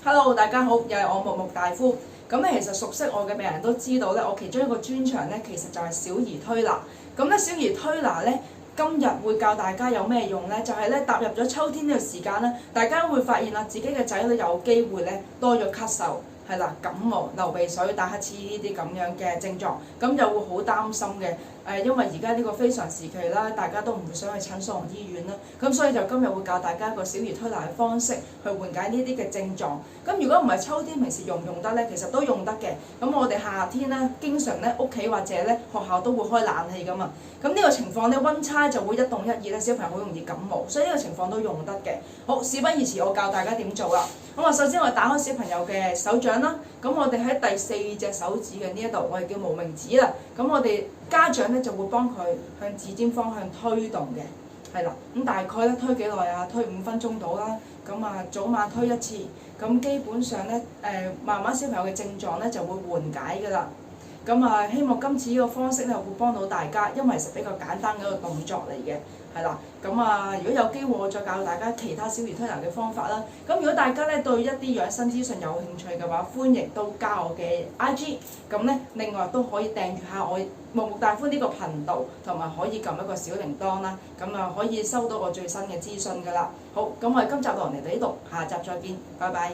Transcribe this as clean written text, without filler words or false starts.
Hello， 大家好，又係我木木大夫。咁咧，其實熟悉我嘅病人都知道咧，我其中一個專長咧，其實就係小兒推拿。咁咧，小兒推拿咧，今日會教大家有咩用咧？就係咧，踏入咗秋天呢個時間咧，大家會發現啦，自己嘅仔女有機會咧多咗咳嗽，係啦，感冒、流鼻水、打乞嗤呢啲咁樣嘅症狀，咁就會好擔心嘅。因為而家呢個非常時期啦，大家都唔會想去診所同醫院啦，咁所以就今日會教大家一個小兒推拿嘅方式去緩解呢啲嘅症狀。咁如果唔係秋天，平時用唔用得咧？其實都用得嘅。咁我哋夏天咧，經常咧屋企或者咧學校都會開冷氣噶嘛。咁呢個情況咧，溫差就會一凍一熱咧，小朋友好容易感冒，所以呢個情況都用得嘅。好，事不宜遲，我教大家點做啦。咁啊，首先我打開小朋友嘅手掌啦。咁我哋喺第4隻手指嘅呢一度，我哋叫無名指啦。咁我哋家長咧就會幫佢向指尖方向推動嘅，係啦。咁大概咧推幾耐啊？推5分鐘到啦。咁啊，早晚推1次。咁基本上咧，慢慢小朋友嘅症狀咧就會緩解㗎啦。咁啊，希望今次呢個方式咧會幫到大家，因為其實比較簡單嘅一個動作嚟嘅，係啦。咁啊，如果有機會我再教大家其他小兒推拿嘅方法啦。咁如果大家咧對一啲養生資訊有興趣嘅話，歡迎都加我嘅 IG。咁咧，另外都可以訂閱下我木木大夫呢個頻道，同埋可以撳一個小鈴鐺啦。咁啊，可以收到我最新嘅資訊㗎啦。好，咁我哋今集就嚟到呢度，下集再見，拜拜。